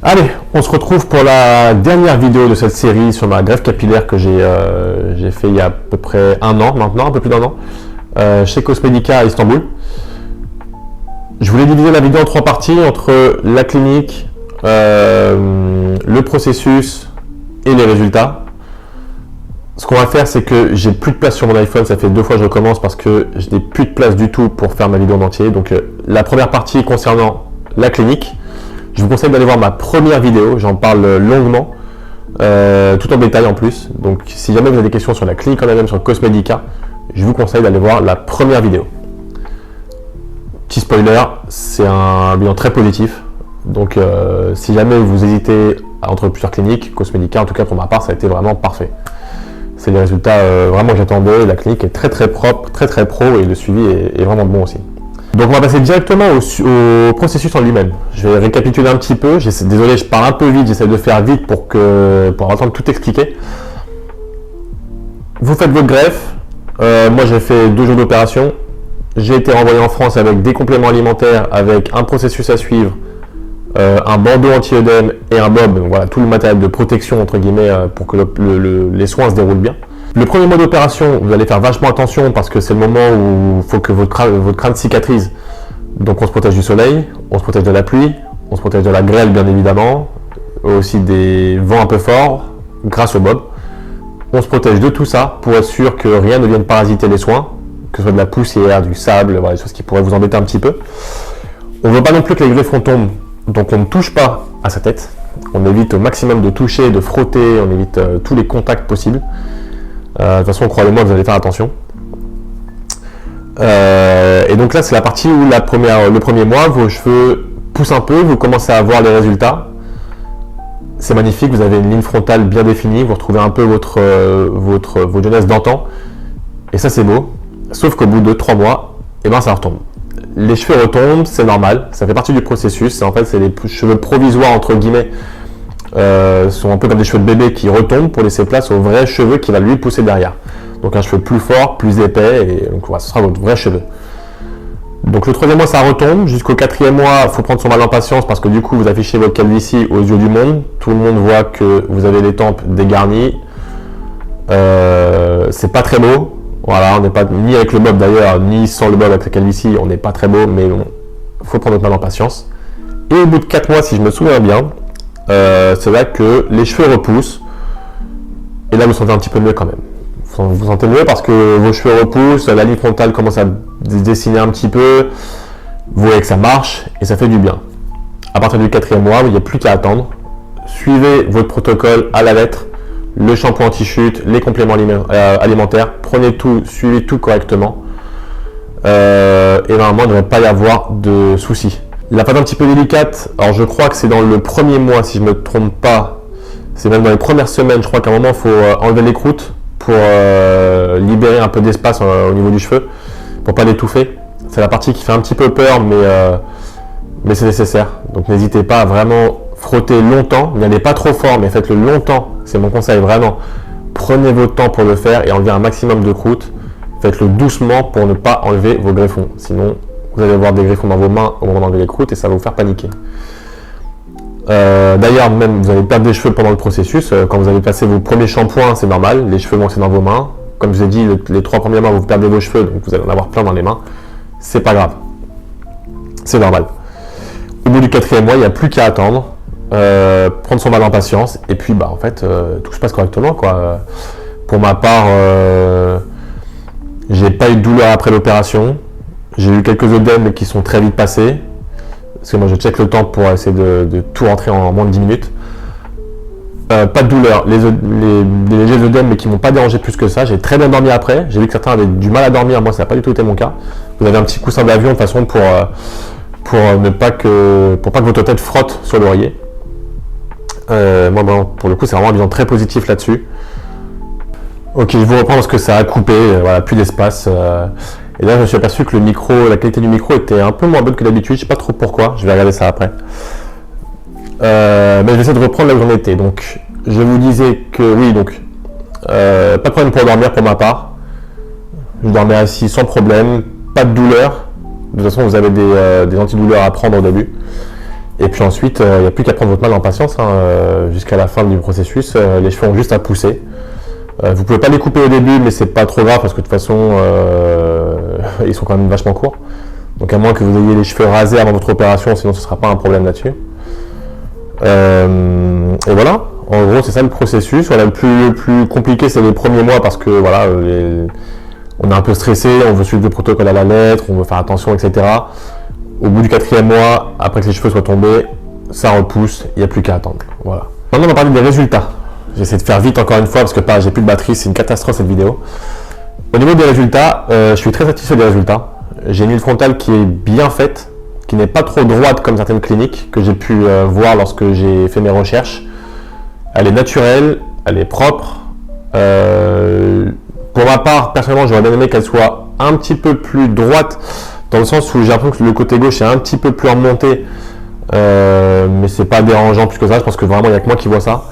Allez, on se retrouve pour la dernière vidéo de cette série sur ma greffe capillaire que j'ai fait il y a à peu près un an maintenant, un peu plus d'un an, chez Cosmedica à Istanbul. Je voulais diviser la vidéo en trois parties entre la clinique, le processus et les résultats. Ce qu'on va faire, c'est que j'ai plus de place sur mon iPhone, ça fait 2 fois que je recommence parce que je n'ai plus de place du tout pour faire ma vidéo en entier. Donc la première partie concernant la clinique, je vous conseille d'aller voir ma première vidéo, j'en parle longuement, tout en détail en plus. Donc si jamais vous avez des questions sur la clinique en elle-même, sur Cosmedica, je vous conseille d'aller voir la première vidéo. Petit spoiler, c'est un bilan très positif. Donc si jamais vous hésitez entre plusieurs cliniques, Cosmedica, en tout cas pour ma part, ça a été vraiment parfait. C'est les résultats vraiment que j'attendais. La clinique est très très propre, très très pro et le suivi est vraiment bon aussi. Donc on va passer directement au processus en lui-même. Je vais récapituler un petit peu. Désolé, je parle un peu vite, j'essaie de faire vite pour avoir le temps de tout expliquer. Vous faites votre greffe. Moi j'ai fait 2 jours d'opération. J'ai été renvoyé en France avec des compléments alimentaires, avec un processus à suivre, un bandeau anti-œdème et un bob, donc voilà, tout le matériel de protection entre guillemets pour que les soins se déroulent bien. Le premier mois d'opération, vous allez faire vachement attention parce que c'est le moment où il faut que votre crâne cicatrise. Donc on se protège du soleil, on se protège de la pluie, on se protège de la grêle bien évidemment, aussi des vents un peu forts grâce au bob. On se protège de tout ça pour être sûr que rien ne vienne parasiter les soins, que ce soit de la poussière, du sable, voilà, des choses qui pourraient vous embêter un petit peu. On ne veut pas non plus que les greffons tombent, donc on ne touche pas à sa tête. On évite au maximum de toucher, de frotter, on évite tous les contacts possibles. De toute façon, croyez-moi, vous allez faire attention. Et donc là, c'est la partie où le premier mois, vos cheveux poussent un peu, vous commencez à voir les résultats. C'est magnifique, vous avez une ligne frontale bien définie, vous retrouvez un peu votre jeunesse d'antan. Et ça, c'est beau. Sauf qu'au bout de 3 mois, eh ben, ça retombe. Les cheveux retombent, c'est normal, ça fait partie du processus. En fait, c'est les cheveux provisoires, entre guillemets, sont un peu comme des cheveux de bébé qui retombent pour laisser place aux vrais cheveux qui va lui pousser derrière. Donc un cheveu plus fort, plus épais, et donc voilà, ce sera votre vrai cheveu. Donc le 3e mois ça retombe, jusqu'au 4e mois il faut prendre son mal en patience parce que du coup vous affichez votre calvitie aux yeux du monde, tout le monde voit que vous avez les tempes dégarnies, c'est pas très beau, voilà, on n'est pas ni avec le bob d'ailleurs, ni sans le bob avec la calvitie, on n'est pas très beau, mais bon, faut prendre votre mal en patience. Et au bout de 4 mois, si je me souviens bien, c'est vrai que les cheveux repoussent et là vous sentez un petit peu mieux quand même. Vous sentez mieux parce que vos cheveux repoussent, la ligne frontale commence à se dessiner un petit peu, vous voyez que ça marche et ça fait du bien. À partir du 4e mois, il n'y a plus qu'à attendre. Suivez votre protocole à la lettre, le shampoing anti-chute, les compléments alimentaires, prenez tout, suivez tout correctement et normalement il ne devrait pas y avoir de soucis. La phase un petit peu délicate, alors je crois que c'est dans le 1er mois si je ne me trompe pas, c'est même dans les premières semaines, je crois qu'à un moment il faut enlever les croûtes pour libérer un peu d'espace au niveau du cheveu, pour pas l'étouffer. C'est la partie qui fait un petit peu peur, mais c'est nécessaire. Donc n'hésitez pas à vraiment frotter longtemps, n'y allez pas trop fort, mais faites-le longtemps, c'est mon conseil vraiment. Prenez votre temps pour le faire et enlevez un maximum de croûtes. Faites-le doucement pour ne pas enlever vos greffons, sinon vous allez avoir des greffons dans vos mains au moment d'enlever les croûtes et ça va vous faire paniquer. D'ailleurs, même vous allez perdre des cheveux pendant le processus. Quand vous avez passé vos premiers shampoings, c'est normal, les cheveux vont rester dans vos mains. Comme je vous ai dit, les 3 premiers mois, vous perdez vos cheveux, donc vous allez en avoir plein dans les mains. C'est pas grave. C'est normal. Au bout du 4e mois, il n'y a plus qu'à attendre, prendre son mal en patience, et puis bah en fait, tout se passe correctement, quoi. Pour ma part, j'ai pas eu de douleur après l'opération. J'ai eu quelques œdèmes qui sont très vite passés. Parce que moi je check le temps pour essayer de tout rentrer en moins de 10 minutes. Pas de douleur, les légers œdèmes mais qui m'ont pas dérangé plus que ça. J'ai très bien dormi après, j'ai vu que certains avaient du mal à dormir, moi ça n'a pas du tout été mon cas. Vous avez un petit coussin d'avion de façon pour pas que votre tête frotte sur l'oreiller. Moi bon, pour le coup c'est vraiment un bilan très positif là-dessus. Ok, je vous reprends parce que ça a coupé, voilà, plus d'espace. Et là, je me suis aperçu que la qualité du micro était un peu moins bonne que d'habitude. Je sais pas trop pourquoi. Je vais regarder ça après. Mais je vais essayer de reprendre là où j'en étais. Donc, je vous disais que oui, donc pas de problème pour dormir pour ma part. Je dormais assis sans problème, pas de douleur. De toute façon, vous avez des antidouleurs à prendre au début. Et puis ensuite, il n'y a plus qu'à prendre votre mal en patience, hein, jusqu'à la fin du processus. Les cheveux ont juste à pousser. Vous pouvez pas les couper au début, mais c'est pas trop grave parce que de toute façon, ils sont quand même vachement courts. Donc à moins que vous ayez les cheveux rasés avant votre opération, sinon ce sera pas un problème là-dessus. Et voilà, en gros c'est ça le processus. Voilà, le plus compliqué c'est les premiers mois parce que voilà, on est un peu stressé, on veut suivre le protocole à la lettre, on veut faire attention, etc. Au bout du 4e mois, après que les cheveux soient tombés, ça repousse, il n'y a plus qu'à attendre. Voilà. Maintenant on va parler des résultats. J'essaie de faire vite encore une fois parce que j'ai plus de batterie, c'est une catastrophe cette vidéo. Au niveau des résultats, je suis très satisfait des résultats. J'ai une huile frontale qui est bien faite, qui n'est pas trop droite comme certaines cliniques que j'ai pu voir lorsque j'ai fait mes recherches. Elle est naturelle, elle est propre. Pour ma part, personnellement, j'aurais bien aimé qu'elle soit un petit peu plus droite, dans le sens où j'ai l'impression que le côté gauche est un petit peu plus remonté, mais c'est pas dérangeant plus que ça. Je pense que vraiment il n'y a que moi qui vois ça.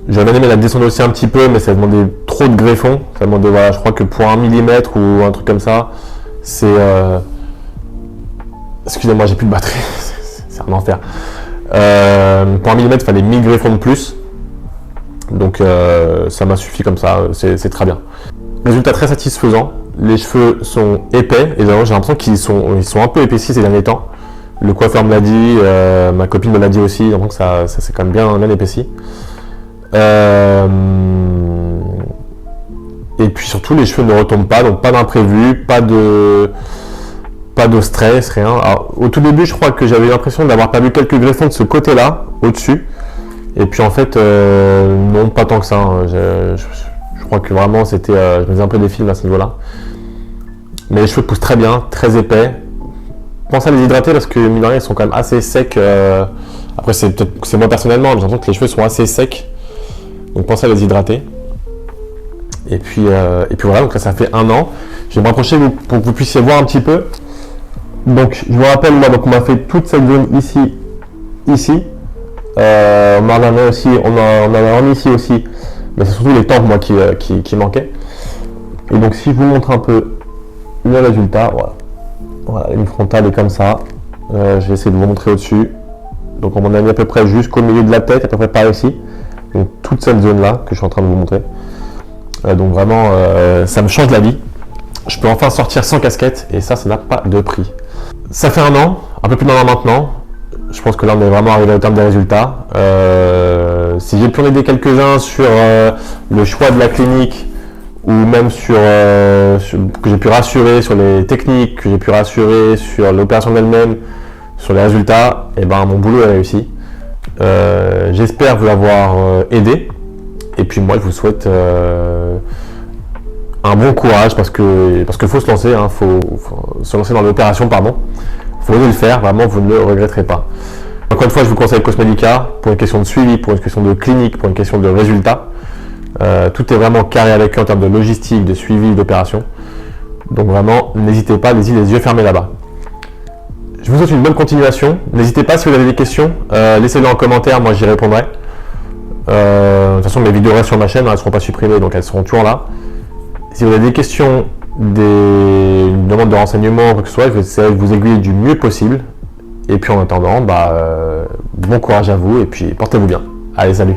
J'aurais bien aimé la descendre aussi un petit peu, mais ça demandait trop de greffons. Ça demandait, voilà, je crois que pour 1 millimètre ou un truc comme ça, c'est. Excusez-moi, j'ai plus de batterie, c'est un enfer. Pour 1 millimètre, il fallait 1000 greffons de plus. Donc ça m'a suffi comme ça, c'est très bien. Résultat très satisfaisant. Les cheveux sont épais, et d'ailleurs j'ai l'impression qu'ils sont un peu épaissis ces derniers temps. Le coiffeur me l'a dit, ma copine me l'a dit aussi, donc ça s'est quand même bien épaissi. Et puis surtout les cheveux ne retombent pas, donc pas d'imprévu, pas de stress, rien. Alors, au tout début je crois que j'avais l'impression d'avoir perdu quelques greffons de ce côté là, au-dessus. Et puis en fait non, pas tant que ça, hein. Je crois que vraiment c'était, je me faisais un peu des films à ce niveau là. Mais les cheveux poussent très bien, très épais. Pensez à les hydrater parce que mine de rien ils sont quand même assez secs. Après c'est moi personnellement, j'ai l'impression que les cheveux sont assez secs. Donc pensez à les hydrater. Et puis voilà, donc là ça fait 1 an. Je vais me rapprocher pour que vous puissiez voir un petit peu. Donc je vous rappelle, moi donc on m'a fait toute cette zone ici. On en a aussi, on en a remis ici aussi. Mais c'est surtout les tempes moi qui manquaient. Et donc si je vous montre un peu le résultat, voilà, une frontale est comme ça. Je vais essayer de vous montrer au-dessus. Donc on m'en a mis à peu près jusqu'au milieu de la tête, à peu près par ici. Donc toute cette zone là que je suis en train de vous montrer. Donc vraiment ça me change la vie. Je peux enfin sortir sans casquette et ça n'a pas de prix. Ça fait 1 an, un peu plus d'1 an maintenant. Je pense que là on est vraiment arrivé au terme des résultats. Si j'ai pu en aider quelques-uns sur le choix de la clinique ou même que j'ai pu rassurer sur les techniques, que j'ai pu rassurer sur l'opération elle-même, sur les résultats, et ben mon boulot est réussi. J'espère vous avoir aidé. Et puis moi je vous souhaite un bon courage parce que faut se lancer, hein, faut se lancer dans l'opération, pardon. Faut oser le faire, vraiment vous ne le regretterez pas. Encore une fois, je vous conseille Cosmedica pour une question de suivi, pour une question de clinique, pour une question de résultat. Tout est vraiment carré avec eux en termes de logistique, de suivi, d'opération. Donc vraiment, n'hésitez pas, allez-y les yeux fermés là-bas. Je vous souhaite une bonne continuation. N'hésitez pas si vous avez des questions, laissez-les en commentaire, moi j'y répondrai. De toute façon, mes vidéos restent sur ma chaîne, elles ne seront pas supprimées, donc elles seront toujours là. Si vous avez des questions, une demande de renseignements, quoi que ce soit, je vais essayer de vous aiguiller du mieux possible. Et puis en attendant, bon courage à vous et puis portez-vous bien. Allez, salut!